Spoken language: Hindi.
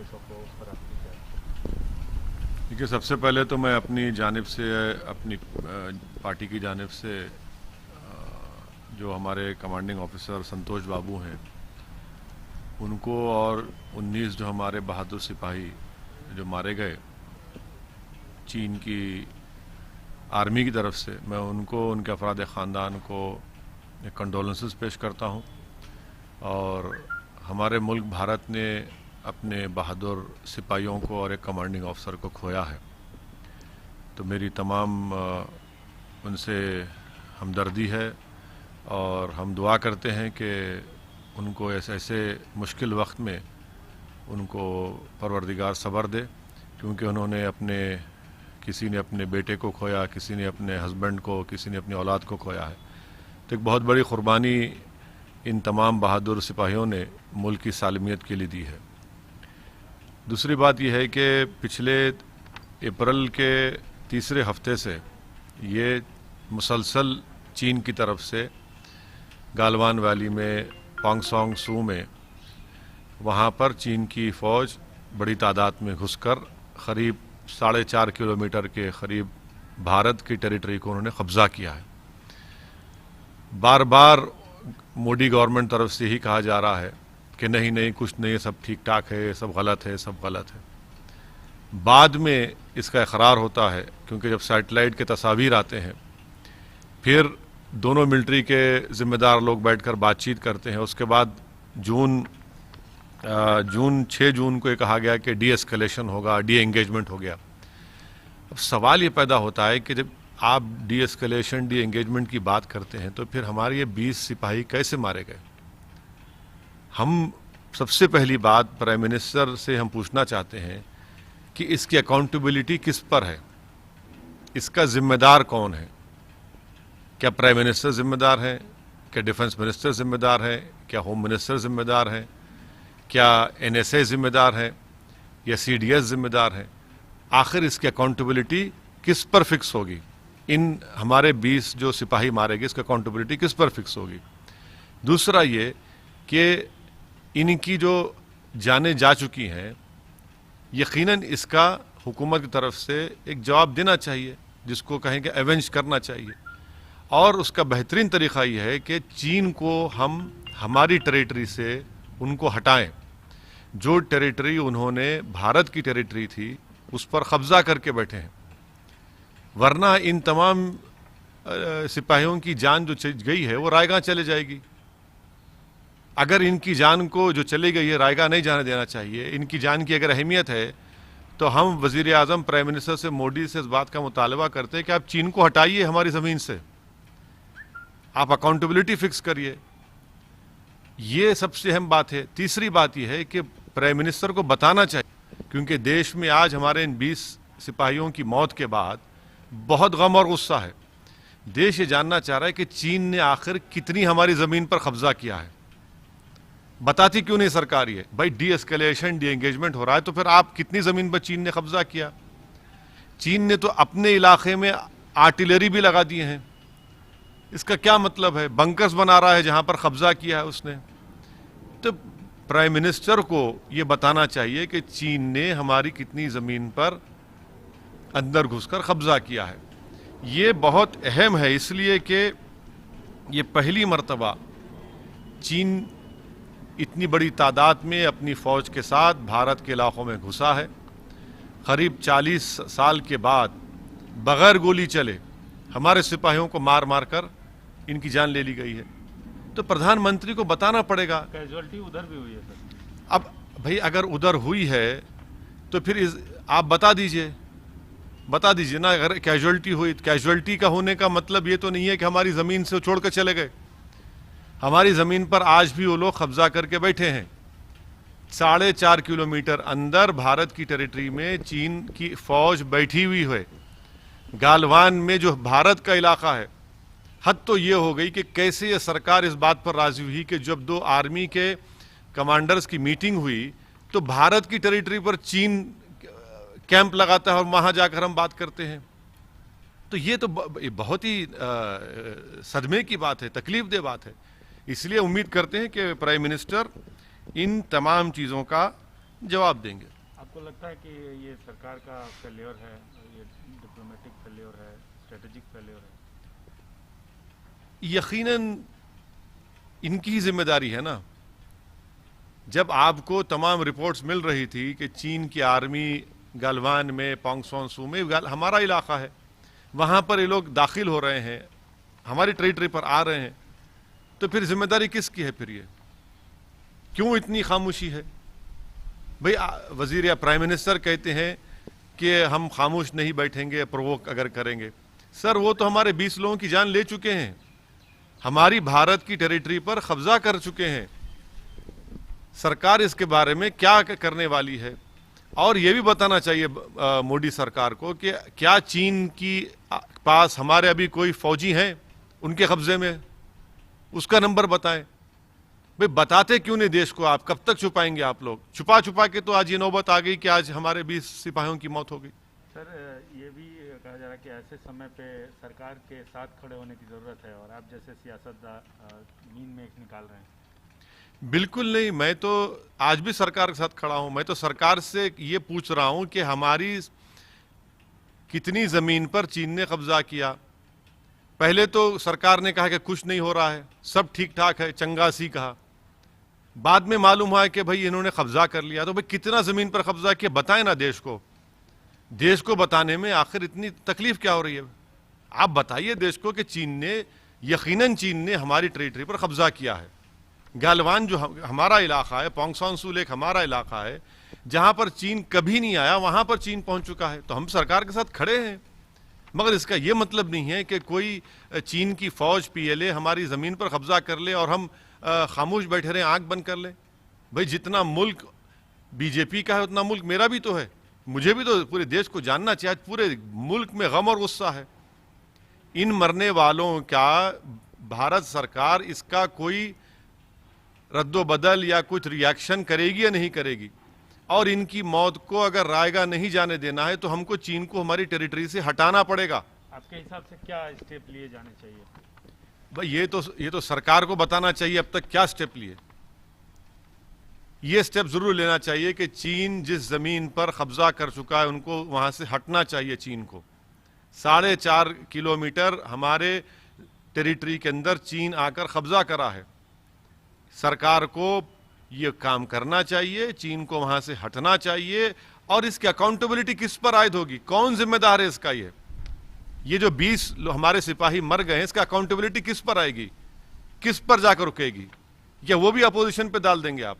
ऑफिसों को, उस पर आपकी क्या? देखिए, सबसे पहले तो मैं अपनी जानिब से, अपनी पार्टी की जानिब से, जो हमारे कमांडिंग ऑफिसर संतोष बाबू हैं उनको, और 19 जो हमारे बहादुर सिपाही जो मारे गए चीन की आर्मी की तरफ से, मैं उनको, उनके अफराद ख़ानदान को कंडोलेंसेस पेश करता हूँ। और हमारे मुल्क भारत ने अपने बहादुर सिपाहियों को और एक कमांडिंग ऑफिसर को खोया है, तो मेरी तमाम उनसे हमदर्दी है। और हम दुआ करते हैं कि उनको ऐसे ऐसे मुश्किल वक्त में उनको परवरदिगार सब्र दे, क्योंकि उन्होंने किसी ने अपने बेटे को खोया, किसी ने अपने हस्बैंड को, किसी ने अपनी औलाद को खोया है। तो एक बहुत बड़ी क़ुरबानी इन तमाम बहादुर सिपाहियों ने मुल्क की सालमियत के लिए दी है। दूसरी बात यह है कि पिछले अप्रैल के तीसरे हफ्ते से ये मुसलसल चीन की तरफ से गालवान वैली में, पोंगसोंग सू में, वहाँ पर चीन की फ़ौज बड़ी तादाद में घुसकर करीब 4.5 किलोमीटर के करीब भारत की टेरिटरी को उन्होंने कब्ज़ा किया है। बार बार मोदी गवर्नमेंट तरफ से ही कहा जा रहा है कि नहीं नहीं, कुछ नहीं, सब ठीक ठाक है, सब गलत है, सब गलत है। बाद में इसका इकरार होता है, क्योंकि जब सैटेलाइट के तस्वीर आते हैं, फिर दोनों मिलिट्री के ज़िम्मेदार लोग बैठकर बातचीत करते हैं। उसके बाद जून 6 जून को ये कहा गया कि डी एस्केलेशन होगा, डी एंगेजमेंट हो गया। अब सवाल ये पैदा होता है कि जब आप डी एस्केलेशन, डी एंगेजमेंट की बात करते हैं, तो फिर हमारे ये 20 सिपाही कैसे मारे गए? हम सबसे पहली बात प्राइम मिनिस्टर से हम पूछना चाहते हैं कि इसकी अकाउंटेबिलिटी किस पर है, इसका जिम्मेदार कौन है? क्या प्राइम मिनिस्टर जिम्मेदार है? क्या डिफेंस मिनिस्टर जिम्मेदार है? क्या होम मिनिस्टर जिम्मेदार है? क्या एनएसए जिम्मेदार है? या सीडीएस जिम्मेदार है? आखिर इसकी अकाउंटेबिलिटी किस पर फिक्स होगी? इन हमारे 20 जो सिपाही मारे गए, इसकी अकाउंटेबिलिटी किस पर फिक्स होगी? दूसरा ये कि इनकी जो जानें जा चुकी हैं, यकीनन इसका हुकूमत की तरफ से एक जवाब देना चाहिए, जिसको कहें कि एवेंज करना चाहिए। और उसका बेहतरीन तरीक़ा यह है कि चीन को हम हमारी टेरिटरी से उनको हटाएं। जो टेरिटरी उन्होंने भारत की टेरिटरी थी, उस पर कब्ज़ा करके बैठे हैं। वरना इन तमाम सिपाहियों की जान जो गई है, वो रायगा चले जाएगी। अगर इनकी जान को जो चली गई है, रायगा नहीं जाने देना चाहिए। इनकी जान की अगर अहमियत है, तो हम वज़ीर आज़म, प्राइम मिनिस्टर से, मोदी से इस बात का मुतालबा करते हैं कि आप चीन को हटाइए हमारी ज़मीन से, आप अकाउंटेबिलिटी फिक्स करिए। ये सबसे अहम बात है। तीसरी बात यह है कि प्राइम मिनिस्टर को बताना चाहिए, क्योंकि देश में आज हमारे इन 20 सिपाहियों की मौत के बाद बहुत गम और गुस्सा है। देश ये जानना चाह रहा है कि चीन ने आखिर कितनी हमारी ज़मीन पर कब्जा किया है। बताती क्यों नहीं सरकार ये? भाई, डी एस्केलेशन, डी एंगेजमेंट हो रहा है, तो फिर आप कितनी ज़मीन पर चीन ने कब्जा किया? चीन ने तो अपने इलाके में आर्टिलरी भी लगा दिए हैं। इसका क्या मतलब है? बंकर्स बना रहा है जहां पर कब्जा किया है उसने। तो प्राइम मिनिस्टर को यह बताना चाहिए कि चीन ने हमारी कितनी ज़मीन पर अंदर घुसकर कब्जा किया है। ये बहुत अहम है, इसलिए कि ये पहली मर्तबा चीन इतनी बड़ी तादाद में अपनी फ़ौज के साथ भारत के इलाक़ों में घुसा है। करीब 40 साल के बाद बग़ैर गोली चले हमारे सिपाहियों को मार मार कर इनकी जान ले ली गई है। तो प्रधानमंत्री को बताना पड़ेगा। कैजुअलिटी उधर भी हुई है सर। अब भाई, अगर उधर हुई है तो फिर आप बता दीजिए ना। अगर कैजुअलिटी हुई, कैजुअलिटी का होने का मतलब ये तो नहीं है कि हमारी ज़मीन से छोड़ कर चले गए। हमारी ज़मीन पर आज भी वो लोग कब्जा करके बैठे हैं। 4.5 किलोमीटर अंदर भारत की टेरिटरी में चीन की फ़ौज बैठी हुई है। गालवान में जो भारत का इलाका है, हद तो ये हो गई कि कैसे ये सरकार इस बात पर राजी हुई कि जब 2 आर्मी के कमांडर्स की मीटिंग हुई, तो भारत की टेरिटरी पर चीन कैंप लगाता है और वहाँ जाकर हम बात करते हैं। तो ये तो बहुत ही सदमे की बात है, तकलीफ दे बात है। इसलिए उम्मीद करते हैं कि प्राइम मिनिस्टर इन तमाम चीज़ों का जवाब देंगे। आपको लगता है कि ये सरकार का फेल्योर है, ये डिप्लोमेटिक फेल्योर है, स्ट्रेटेजिक फेल्योर है? यकीनन इनकी ही जिम्मेदारी है ना। जब आपको तमाम रिपोर्ट्स मिल रही थी कि चीन की आर्मी गलवान में, पोंगसोन सू में, हमारा इलाका है, वहाँ पर ये लोग दाखिल हो रहे हैं, हमारी टेरिटरी पर आ रहे हैं, तो फिर जिम्मेदारी किसकी है? फिर ये क्यों इतनी खामोशी है? भाई वजीर या प्राइम मिनिस्टर कहते हैं कि हम खामोश नहीं बैठेंगे प्रोवोक अगर करेंगे। सर वो तो हमारे 20 लोगों की जान ले चुके हैं, हमारी भारत की टेरिटरी पर कब्जा कर चुके हैं। सरकार इसके बारे में क्या करने वाली है? और ये भी बताना चाहिए मोदी सरकार को कि क्या चीन की पास हमारे अभी कोई फौजी हैं उनके कब्जे में? उसका नंबर बताएं। भाई बताते क्यों नहीं देश को? आप कब तक छुपाएंगे? आप लोग छुपा छुपा के तो आज ये नौबत आ गई कि आज हमारे 20 सिपाहियों की मौत हो गई। सर ये भी कहा जा रहा है कि ऐसे समय पे सरकार के साथ खड़े होने की ज़रूरत है, और आप जैसे सियासतदान नींद में एक निकाल रहे हैं। बिल्कुल नहीं, मैं तो आज भी सरकार के साथ खड़ा हूं। मैं तो सरकार से ये पूछ रहा हूं कि हमारी कितनी जमीन पर चीन ने कब्जा किया। पहले तो सरकार ने कहा कि कुछ नहीं हो रहा है, सब ठीक ठाक है, चंगासी कहा। बाद में मालूम हुआ कि भाई इन्होंने कब्जा कर लिया। तो भाई कितना जमीन पर कब्जा किया बताएं ना देश को। देश को बताने में आखिर इतनी तकलीफ क्या हो रही है? आप बताइए देश को कि चीन ने, यकीनन चीन ने हमारी टेरिटरी पर कब्जा किया है। गलवान जो हमारा इलाका है, पोंगसोन सू लेक हमारा इलाका है, जहां पर चीन कभी नहीं आया वहां पर चीन पहुंच चुका है। तो हम सरकार के साथ खड़े हैं, मगर इसका यह मतलब नहीं है कि कोई चीन की फौज पीएलए हमारी जमीन पर कब्जा कर ले और हम खामोश बैठे रहे, आंख बंद कर ले। भाई जितना मुल्क बीजेपी का है उतना मुल्क मेरा भी तो है, मुझे भी तो पूरे देश को जानना चाहिए। पूरे मुल्क में गम और गुस्सा है। इन मरने वालों का भारत सरकार इसका कोई रद्दोबदल या कुछ रिएक्शन करेगी या नहीं करेगी? और इनकी मौत को अगर रायगा नहीं जाने देना है तो हमको चीन को हमारी टेरिटरी से हटाना पड़ेगा। आपके हिसाब से क्या स्टेप लिए जाने चाहिए? भाई ये तो सरकार को बताना चाहिए अब तक क्या स्टेप लिए। ये स्टेप जरूर लेना चाहिए कि चीन जिस जमीन पर कब्जा कर चुका है उनको वहां से हटना चाहिए। चीन को 4.5 किलोमीटर हमारे टेरिटरी के अंदर चीन आकर कब्जा करा है। सरकार को ये काम करना चाहिए, चीन को वहां से हटना चाहिए। और इसकी अकाउंटेबिलिटी किस पर आयद होगी? कौन जिम्मेदार है इसका? ये जो 20 हमारे सिपाही मर गए हैं, इसका अकाउंटेबिलिटी किस पर आएगी? किस पर जाकर रुकेगी? या वो भी अपोजिशन पे डाल देंगे आप?